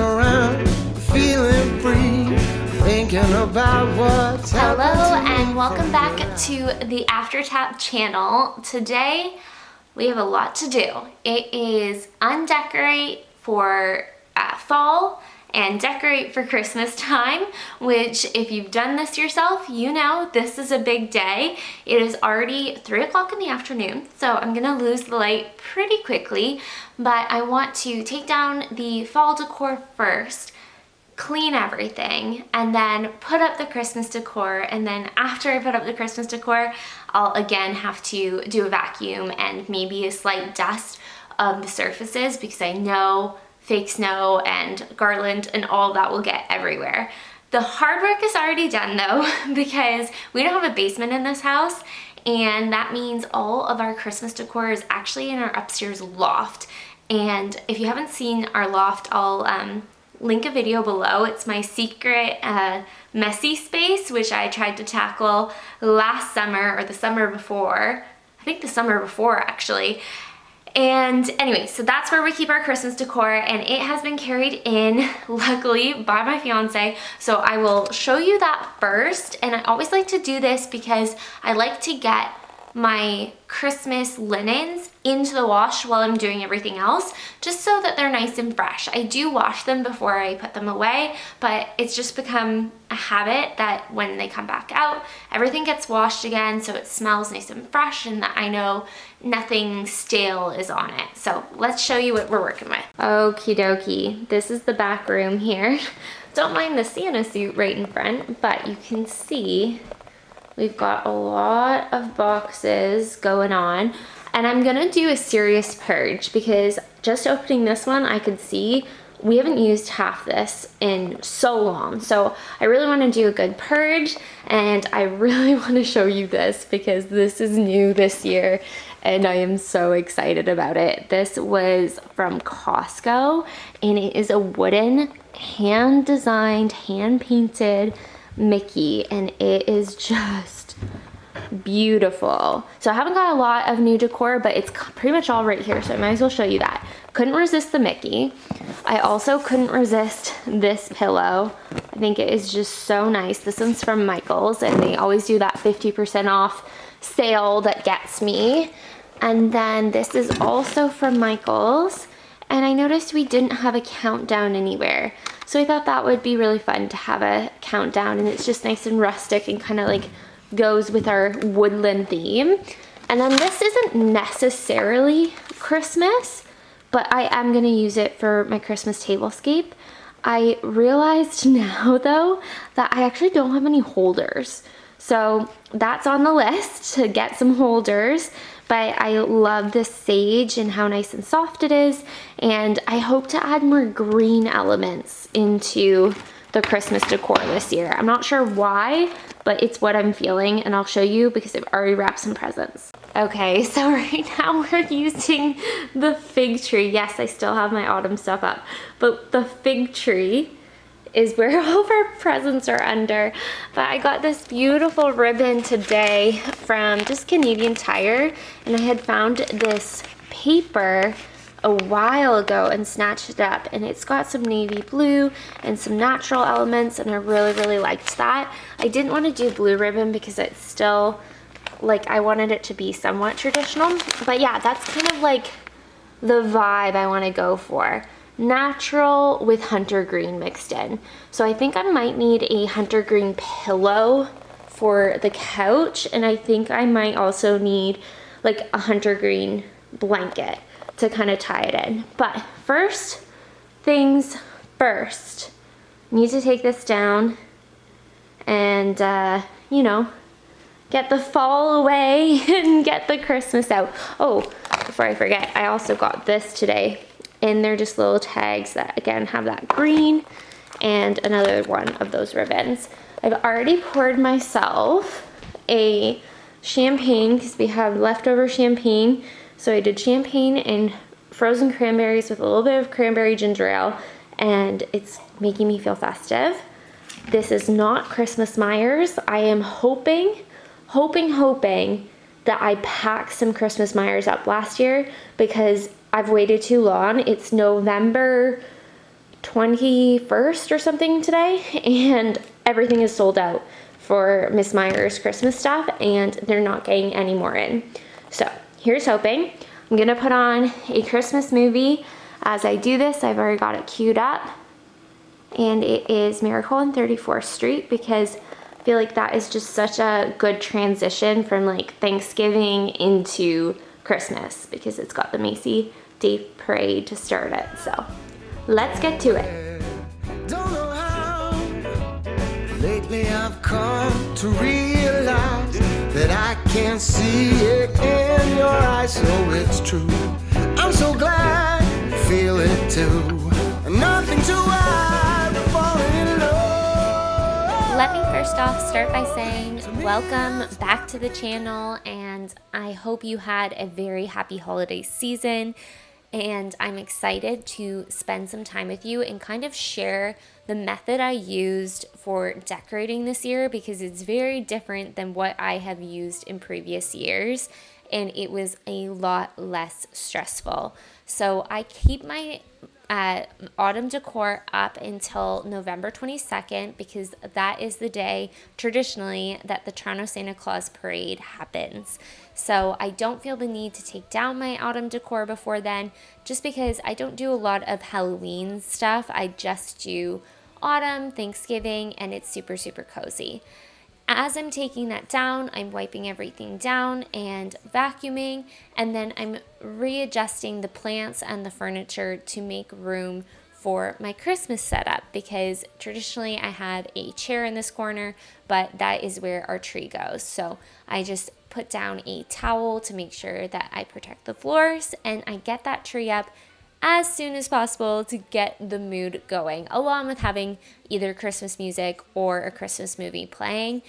around, feeling free, thinking about what's Hello happened and welcome back to the AfterTap channel. Today we have a lot to do. It is undecorate for fall and decorate for Christmas time, which if you've done this yourself, you know this is a big day. It is already 3 o'clock in the afternoon, so I'm gonna lose the light pretty quickly, but I want to take down the fall decor first, clean everything, and then put up the Christmas decor. And then after I put up the Christmas decor, I'll again have to do a vacuum and maybe a slight dust of the surfaces, because I know fake snow and garland and all that will get everywhere. The hard work is already done though, because we don't have a basement in this house, and that means all of our Christmas decor is actually in our upstairs loft. And if you haven't seen our loft, I'll link a video below. It's my secret messy space, which I tried to tackle last summer or the summer before. I think the summer before actually. And anyway, so that's where we keep our Christmas decor, and it has been carried in, luckily, by my fiance. So I will show you that first. And I always like to do this because I like to get my Christmas linens into the wash while I'm doing everything else, just so that they're nice and fresh. I do wash them before I put them away, but it's just become a habit that when they come back out, everything gets washed again, so it smells nice and fresh and that I know nothing stale is on it. So let's show you what we're working with. Okie dokie, this is the back room here. Don't mind the Santa suit right in front, but you can see we've got a lot of boxes going on, and I'm gonna do a serious purge because just opening this one, I could see we haven't used half this in so long. So I really wanna do a good purge, and I really wanna show you this because this is new this year and I am so excited about it. This was from Costco, and it is a wooden, hand-designed, hand-painted Mickey, and it is just beautiful. So I haven't got a lot of new decor, but it's pretty much all right here, so I might as well show you that. Couldn't resist the Mickey. I also couldn't resist this pillow. I think it is just so nice. This one's from Michael's, and they always do that 50% off sale that gets me. And then this is also from Michael's, and I noticed we didn't have a countdown anywhere. So I thought that would be really fun to have a countdown, and it's just nice and rustic and kind of like goes with our woodland theme. And then this isn't necessarily Christmas, but I am gonna use it for my Christmas tablescape. I realized now though that I actually don't have any holders. So that's on the list, to get some holders. But I love this sage and how nice and soft it is, and I hope to add more green elements into the Christmas decor this year. I'm not sure why, but it's what I'm feeling, and I'll show you because I've already wrapped some presents. Okay, so right now we're using the fig tree. Yes, I still have my autumn stuff up, but the fig tree is where all of our presents are under. But I got this beautiful ribbon today from just Canadian Tire, and I had found this paper a while ago and snatched it up, and it's got some navy blue and some natural elements, and I really liked that. I didn't want to do blue ribbon because it's still like, I wanted it to be somewhat traditional, but yeah, that's kind of like the vibe I want to go for. Natural with hunter green mixed in. So I think I might need a hunter green pillow for the couch, and I think I might also need like a hunter green blanket to kind of tie it in. But first things first, I need to take this down and you know, get the fall away and get the Christmas out. Oh, before I forget, I also got this today. And they're just little tags that again have that green and another one of those ribbons. I've already poured myself a champagne because we have leftover champagne. So I did champagne and frozen cranberries with a little bit of cranberry ginger ale, and it's making me feel festive. This is not Christmas Myers. I am hoping that I packed some Christmas Myers up last year because I've waited too long. It's November 21st or something today, and everything is sold out for Miss Meyer's Christmas stuff, and they're not getting any more in. So here's hoping. I'm gonna put on a Christmas movie. As I do this, I've already got it queued up, and it is Miracle on 34th Street, because I feel like that is just such a good transition from like Thanksgiving into Christmas, because it's got the Macy Day Parade to start it. So let's get to it. Don't know how. Lately I've come to realize that I can't see it in your eyes, so it's true. I'm so glad you feel it too. Nothing to hide, falling in love. Let me first off start by saying welcome back to the channel, and I hope you had a very happy holiday season. And I'm excited to spend some time with you and kind of share the method I used for decorating this year, because it's very different than what I have used in previous years, and it was a lot less stressful. So I keep my autumn decor up until November 22nd, because that is the day traditionally that the Toronto Santa Claus Parade happens. So I don't feel the need to take down my autumn decor before then, just because I don't do a lot of Halloween stuff. I just do autumn, Thanksgiving, and it's super, super cozy. As I'm taking that down, I'm wiping everything down and vacuuming, and then I'm readjusting the plants and the furniture to make room for my Christmas setup, because traditionally I have a chair in this corner, but that is where our tree goes. So I just put down a towel to make sure that I protect the floors, and I get that tree up as soon as possible to get the mood going, along with having either Christmas music or a Christmas movie playing.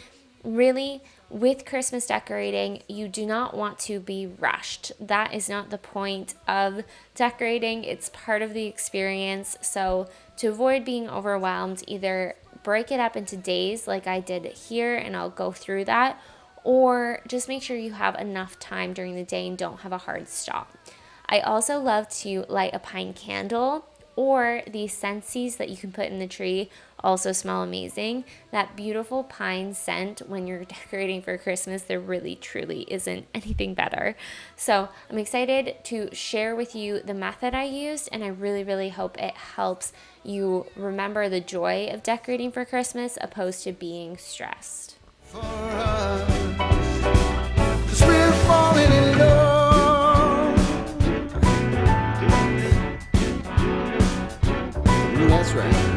Really, with Christmas decorating, you do not want to be rushed. That is not the point of decorating. It's part of the experience. So to avoid being overwhelmed, either break it up into days like I did here, and I'll go through that, or just make sure you have enough time during the day and don't have a hard stop. I also love to light a pine candle, or these scentsies that you can put in the tree also smell amazing. That beautiful pine scent when you're decorating for Christmas, there really truly isn't anything better. So I'm excited to share with you the method I used, and I really, really hope it helps you remember the joy of decorating for Christmas opposed to being stressed. For us, 'cause we're falling in love. That's right.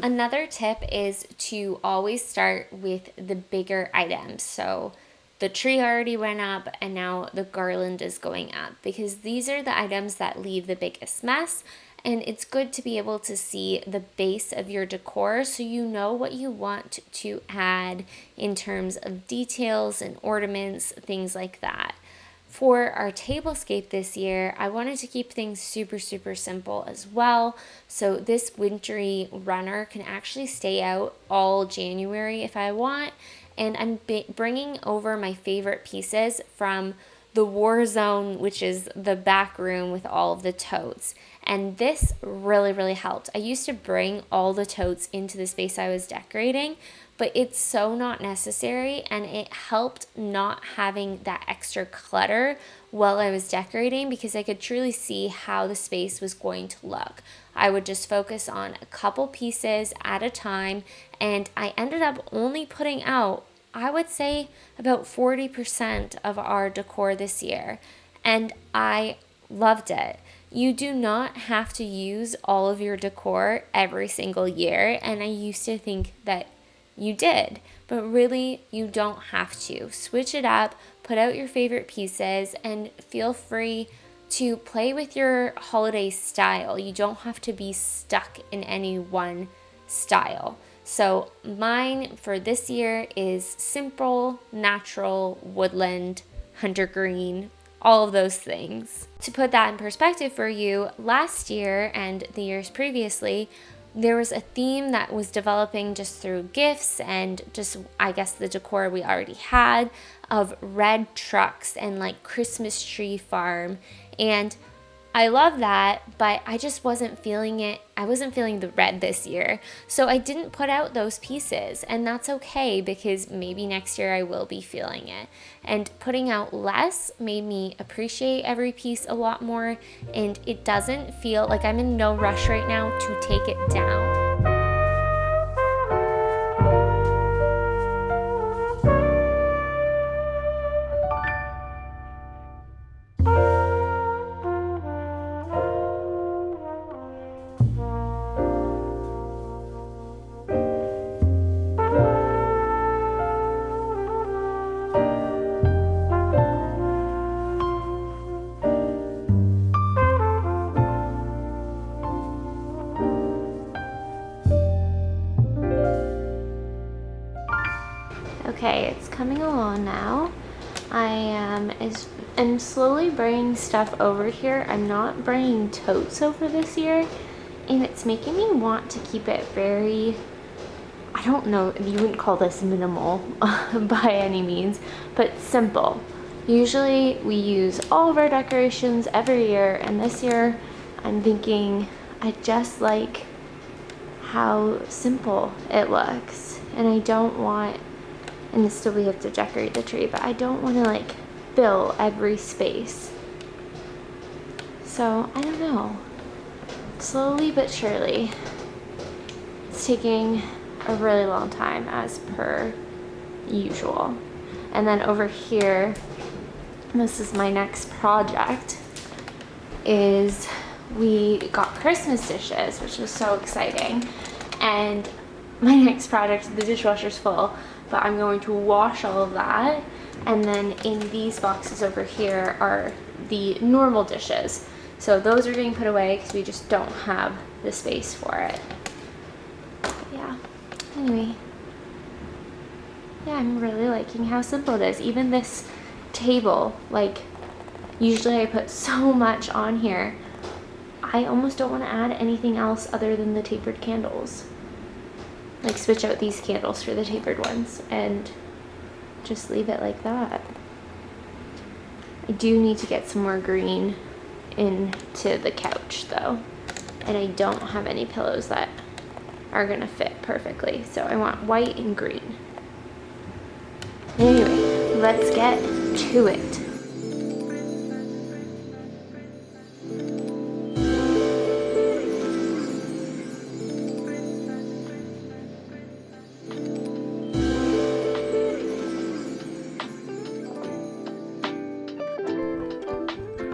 Another tip is to always start with the bigger items. So the tree already went up, and now the garland is going up, because these are the items that leave the biggest mess. And it's good to be able to see the base of your decor so you know what you want to add in terms of details and ornaments, things like that. For our tablescape this year, I wanted to keep things super, super simple as well. So this wintry runner can actually stay out all January if I want. And I'm bringing over my favorite pieces from the war zone, which is the back room with all of the totes. And this really, really helped. I used to bring all the totes into the space I was decorating, but it's so not necessary, and it helped not having that extra clutter while I was decorating, because I could truly see how the space was going to look. I would just focus on a couple pieces at a time, and I ended up only putting out, I would say, about 40% of our decor this year, and I loved it. You do not have to use all of your decor every single year, and I used to think that you did, but really you don't have to. Switch it up, put out your favorite pieces, and feel free to play with your holiday style. You don't have to be stuck in any one style. So mine for this year is simple, natural, woodland, hunter green, all of those things. To put that in perspective for you, last year and the years previously, there was a theme that was developing just through gifts and just, I guess, the decor we already had of red trucks and like Christmas tree farm. And I love that, but I just wasn't feeling it. I wasn't feeling the red this year. So I didn't put out those pieces, and that's okay because maybe next year I will be feeling it. And putting out less made me appreciate every piece a lot more, and it doesn't feel like I'm in no rush right now to take it down. Okay, it's coming along now. I am slowly bringing stuff over here. I'm not bringing totes over this year, and it's making me want to keep it very, I don't know, you wouldn't call this minimal by any means, but simple. Usually we use all of our decorations every year, and this year I'm thinking I just like how simple it looks, and I don't want, and still we have to decorate the tree, but I don't want to like fill every space. So I don't know, slowly but surely. It's taking a really long time as per usual. And then over here, this is my next project, is we got Christmas dishes, which was so exciting. And my next project, the dishwasher's full, but I'm going to wash all of that. And then in these boxes over here are the normal dishes. So those are being put away because we just don't have the space for it. But yeah, anyway. Yeah, I'm really liking how simple it is. Even this table, like usually I put so much on here. I almost don't want to add anything else other than the tapered candles. Like switch out these candles for the tapered ones and just leave it like that. I do need to get some more green into the couch though, and I don't have any pillows that are gonna fit perfectly, so I want white and green. Anyway, let's get to it.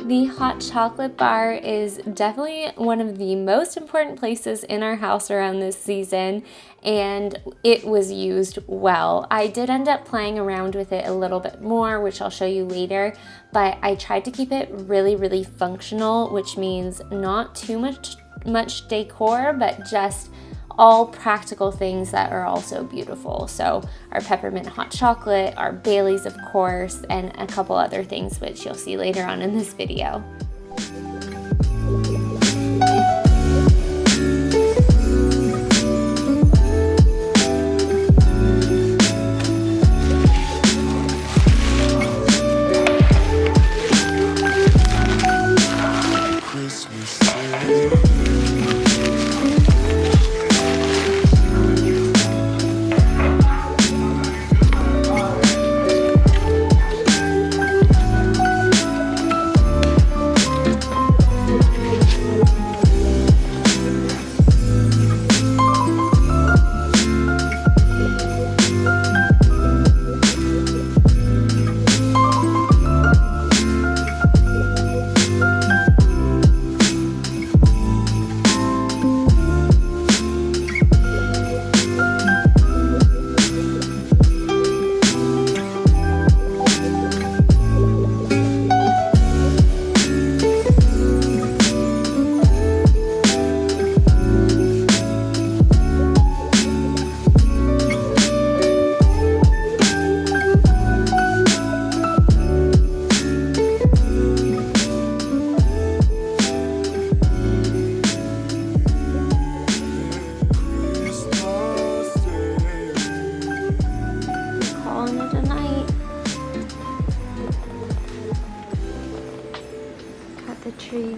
The hot chocolate bar is definitely one of the most important places in our house around this season, and it was used well. I did end up playing around with it a little bit more, which I'll show you later, but I tried to keep it really functional, which means not too much decor, but just all practical things that are also beautiful. So our peppermint hot chocolate, our Baileys of course, and a couple other things which you'll see later on in this video.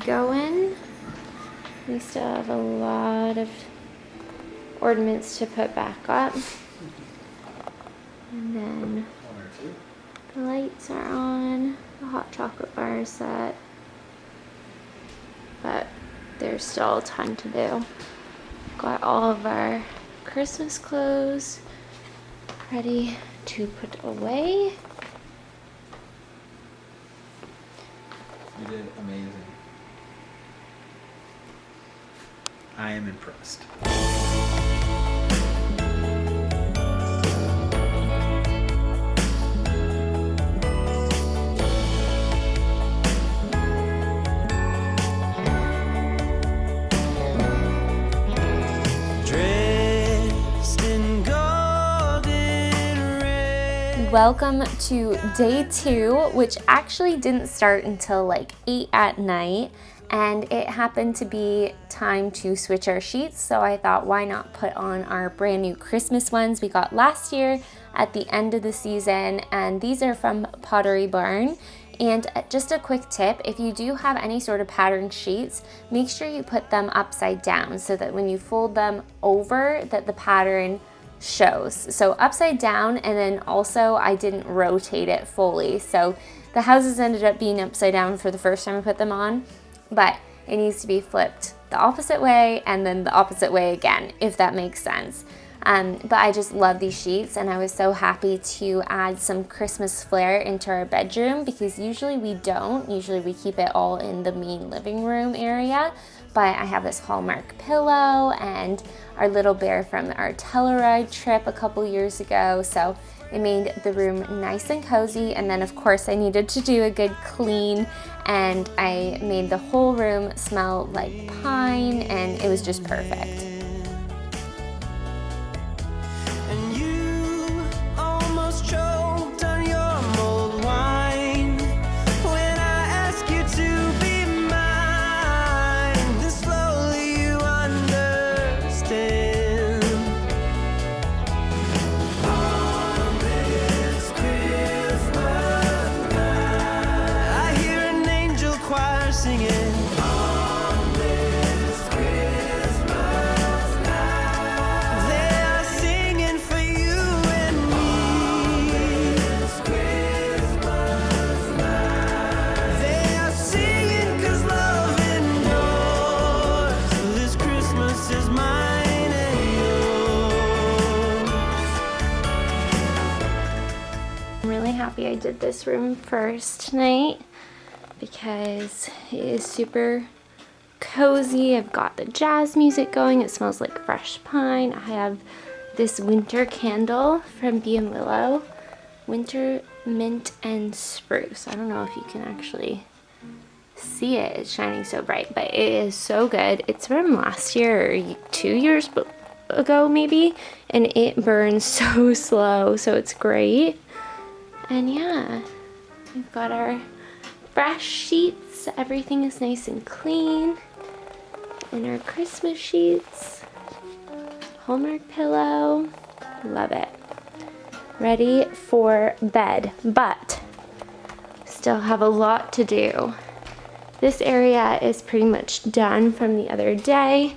going. We still have a lot of ornaments to put back up. And then the lights are on. The hot chocolate bar is set. But there's still a ton to do. Got all of our Christmas clothes ready to put away. You did amazing. I am impressed. Welcome to day 2, which actually didn't start until like 8 at night, and it happened to be time to switch our sheets, so I thought why not put on our brand new Christmas ones we got last year at the end of the season, and these are from Pottery Barn. And just a quick tip, if you do have any sort of patterned sheets, make sure you put them upside down so that when you fold them over that the pattern shows. So upside down, and then also I didn't rotate it fully. So the houses ended up being upside down for the first time I put them on, but it needs to be flipped the opposite way and then the opposite way again, if that makes sense. But I just love these sheets, and I was so happy to add some Christmas flair into our bedroom because usually we don't. Usually we keep it all in the main living room area, but I have this Hallmark pillow and our little bear from our Telluride trip a couple years ago, so it made the room nice and cozy. And then of course I needed to do a good clean, and I made the whole room smell like pine, and it was just perfect. I did this room first tonight because it is super cozy. I've got the jazz music going. It smells like fresh pine. I have this winter candle from Bee & Willow, winter mint and spruce. I don't know if you can actually see it. It's shining so bright, but it is so good. It's from last year or 2 years ago maybe, and it burns so slow, so it's great. And yeah, we've got our fresh sheets. Everything is nice and clean. And our Christmas sheets. Hallmark pillow. Love it. Ready for bed. But still have a lot to do. This area is pretty much done from the other day.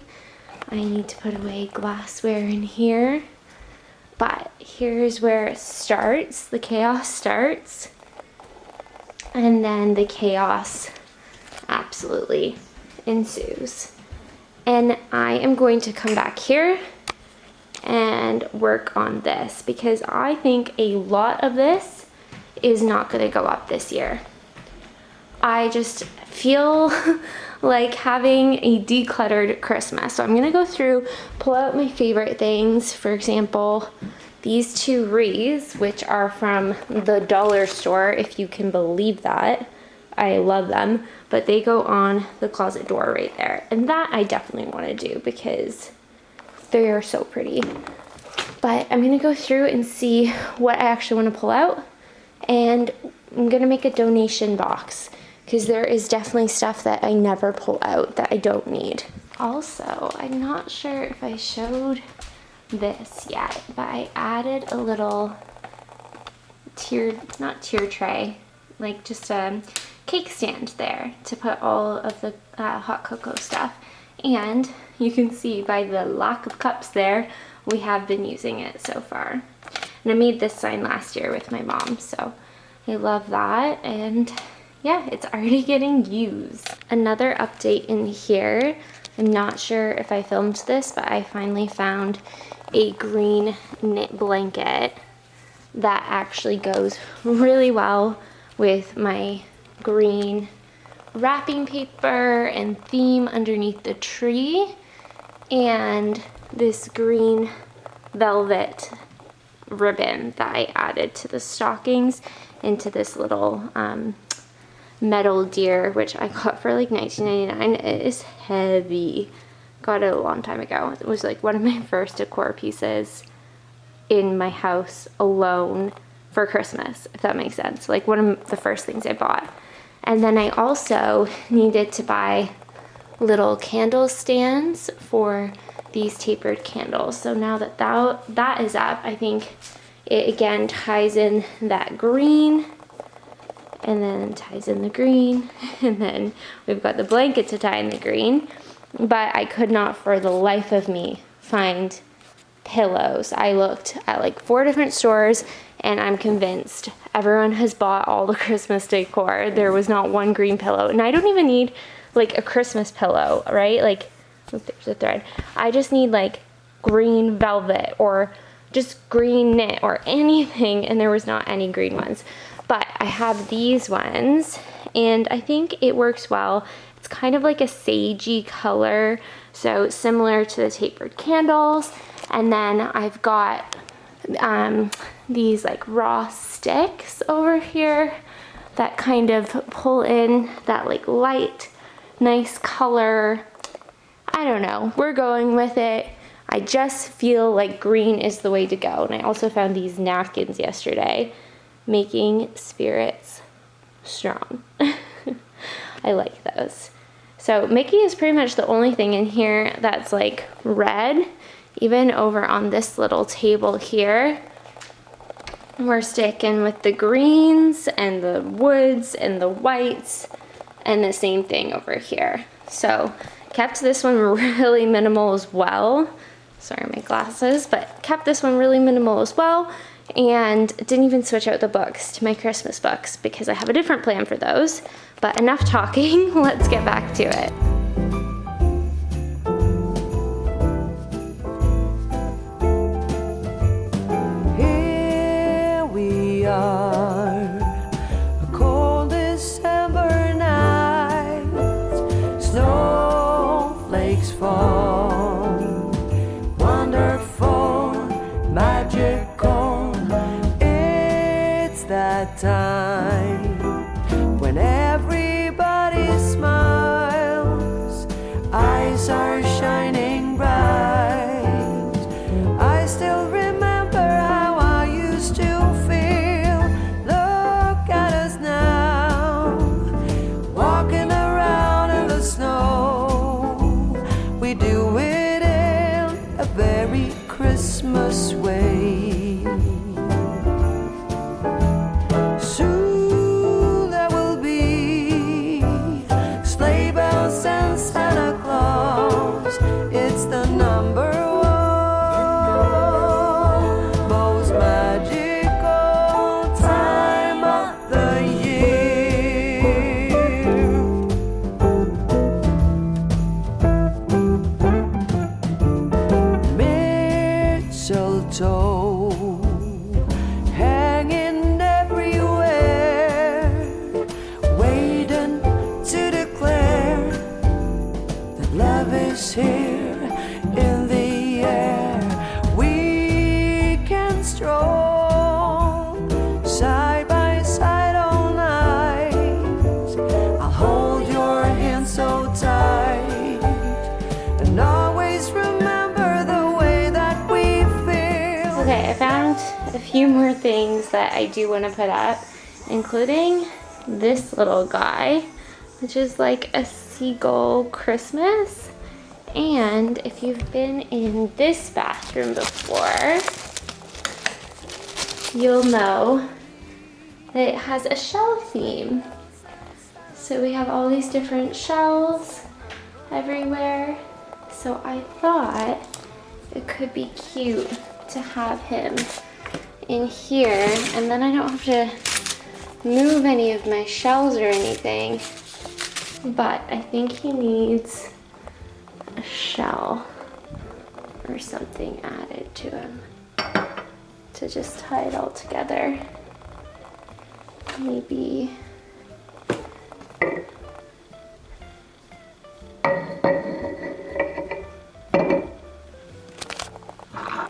I need to put away glassware in here. But here's where it starts, the chaos starts, and then the chaos absolutely ensues. And I am going to come back here and work on this because I think a lot of this is not going to go up this year. I just feel like having a decluttered Christmas. So I'm gonna go through, pull out my favorite things. For example, these 2 wreaths, which are from the dollar store, if you can believe that. I love them, but they go on the closet door right there. And that I definitely wanna do because they are so pretty. But I'm gonna go through and see what I actually wanna pull out. And I'm gonna make a donation box, because there is definitely stuff that I never pull out that I don't need. Also, I'm not sure if I showed this yet, but I added a little not tier tray, like just a cake stand there to put all of the hot cocoa stuff. And you can see by the lack of cups there, we have been using it so far. And I made this sign last year with my mom, so I love that. And yeah, it's already getting used. Another update in here, I'm not sure if I filmed this, but I finally found a green knit blanket that actually goes really well with my green wrapping paper and theme underneath the tree, and this green velvet ribbon that I added to the stockings into this little metal deer, which I got for like $19.99. It is heavy. Got it a long time ago. It was like one of my first decor pieces in my house alone for Christmas, if that makes sense. Like one of the first things I bought. And then I also needed to buy little candle stands for these tapered candles. So now that that is up, I think it again ties in that green, and then ties in the green, and then we've got the blanket to tie in the green. But I could not for the life of me find pillows. I looked at like 4 different stores, and I'm convinced everyone has bought all the Christmas decor. There was not one green pillow, and I don't even need like a Christmas pillow, right? Like, oh, there's a thread. I just need like green velvet or just green knit or anything, and there was not any green ones. But I have these ones, and I think it works well. It's kind of like a sagey color, so similar to the tapered candles. And then I've got these like raw sticks over here that kind of pull in that like light, nice color. I don't know, we're going with it. I just feel like green is the way to go. And I also found these napkins yesterday, making spirits strong. I like those. So Mickey is pretty much the only thing in here that's like red. Even over on this little table here, we're sticking with the greens and the woods and the whites, and the same thing over here. So kept this one really minimal as well. Sorry, my glasses, but kept this one really minimal as well, and didn't even switch out the books to my Christmas books because I have a different plan for those. But enough talking, let's get back to it. Here we are, a cold December night, snowflakes fall, wonderful, magical. It's that time when everybody smiles, eyes are shining bright. I still remember how I used to feel. Look at us now, walking around in the snow. We do it in a very Christmas way. Soon there will be sleigh bells and Santa Claus. It's the number one most magical time of the year. Mistletoe hanging everywhere, waiting to declare that love is here in the air. We can stroll side by side all night. I'll hold your hand so tight and always remember the way that we feel. Okay, I found a few more things that I do want to put up, including this little guy, which is like a seagull Christmas. And if you've been in this bathroom before, you'll know that it has a shell theme. So we have all these different shelves everywhere. So I thought it could be cute to have him in here, and then I don't have to move any of my shelves or anything. But I think he needs a shell or something added to him to just tie it all together. Maybe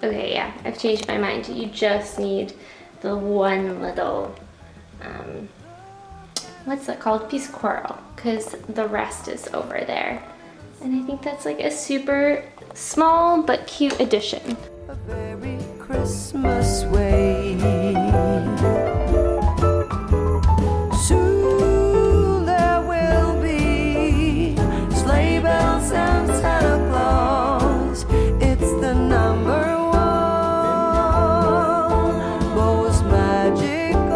okay, yeah, I've changed my mind. You just need the one little, what's that called? Piece of coral, because the rest is over there. And I think that's like a super small but cute addition. A very Christmas way. Soon there will be sleigh bells and Santa Claus. It's the number one most magical.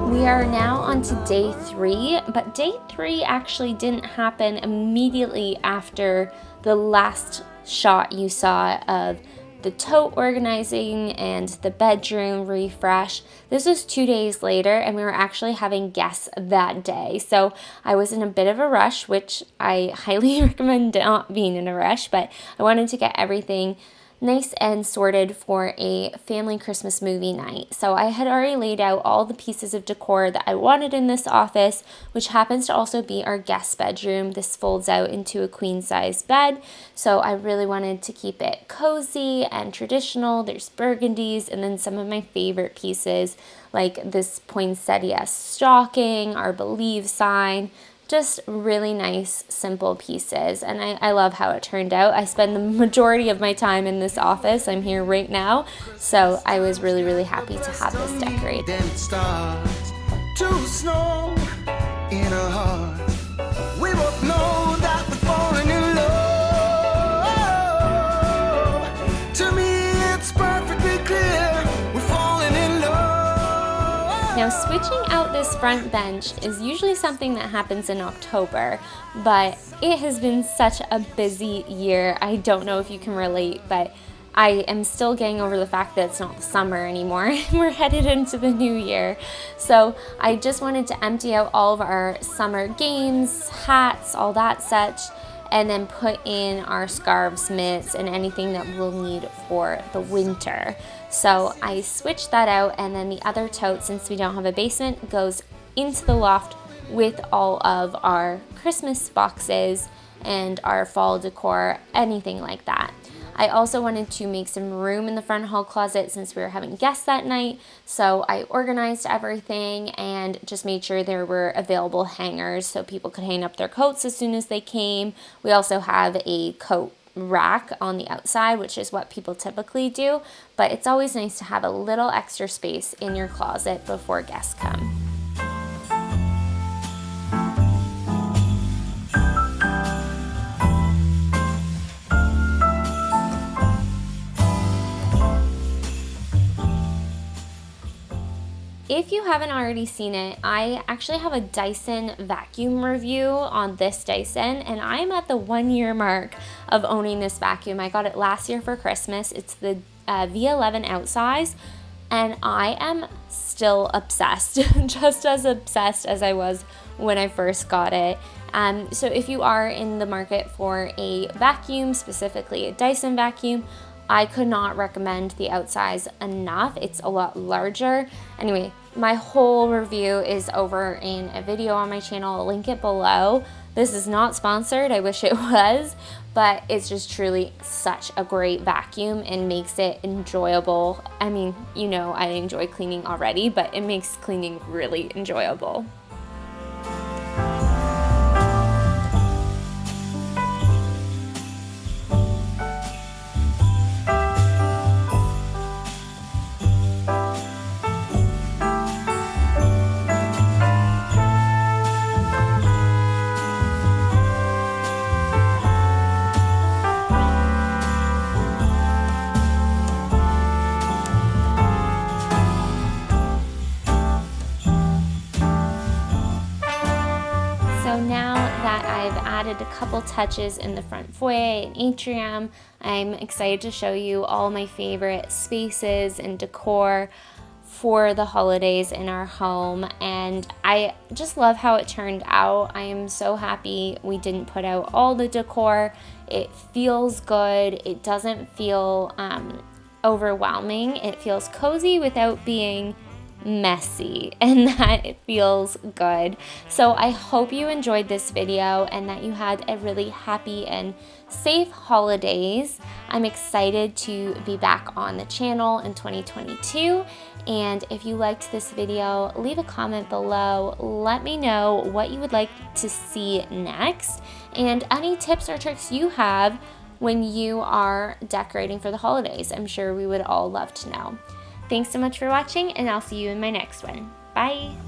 We are now on to day 3, but day 3 actually didn't happen immediately after the last shot you saw of the tote organizing and the bedroom refresh. This was 2 days later, and we were actually having guests that day. So I was in a bit of a rush, which I highly recommend not being in a rush, but I wanted to get everything nice and sorted for a family Christmas movie night. So I had already laid out all the pieces of decor that I wanted in this office, which happens to also be our guest bedroom. This folds out into a queen size bed. So I really wanted to keep it cozy and traditional. There's burgundies and then some of my favorite pieces like this poinsettia stocking, our Believe sign. Just really nice, simple pieces, and I love how it turned out. I spend the majority of my time in this office. I'm here right now, so I was really, really happy to have this decorated. Then it starts to snow in our hearts. We both know that we're falling in love. To me, it's perfectly clear we're falling in love. Now, switching out this front bench is usually something that happens in October, but it has been such a busy year. I don't know if you can relate, but I am still getting over the fact that it's not the summer anymore. We're headed into the new year. So I just wanted to empty out all of our summer games, hats, all that such, and then put in our scarves, mitts, and anything that we'll need for the winter. So I switched that out, and then the other tote, since we don't have a basement, goes into the loft with all of our Christmas boxes and our fall decor, anything like that. I also wanted to make some room in the front hall closet since we were having guests that night, so I organized everything and just made sure there were available hangers so people could hang up their coats as soon as they came. We also have a coat rack on the outside, which is what people typically do, but it's always nice to have a little extra space in your closet before guests come. If you haven't already seen it, I actually have a Dyson vacuum review on this Dyson, and I'm at the 1 year mark of owning this vacuum. I got it last year for Christmas. It's the V11 outsize, and I am still obsessed, just as obsessed as I was when I first got it. So if you are in the market for a vacuum, specifically a Dyson vacuum, I could not recommend the outsize enough. It's a lot larger. Anyway, my whole review is over in a video on my channel. I'll link it below. This is not sponsored. I wish it was, but it's just truly such a great vacuum and makes it enjoyable. I mean, you know, I enjoy cleaning already, but it makes cleaning really enjoyable. added a couple touches in the front foyer and atrium. I'm excited to show you all my favorite spaces and decor for the holidays in our home, and I just love how it turned out. I am so happy we didn't put out all the decor. It feels good. It doesn't feel overwhelming. It feels cozy without being messy, and that it feels good. So I hope you enjoyed this video and that you had a really happy and safe holidays. I'm excited to be back on the channel in 2022, and if you liked this video, leave a comment below. Let me know what you would like to see next and any tips or tricks you have when you are decorating for the holidays. I'm sure we would all love to know. Thanks so much for watching, and I'll see you in my next one. Bye!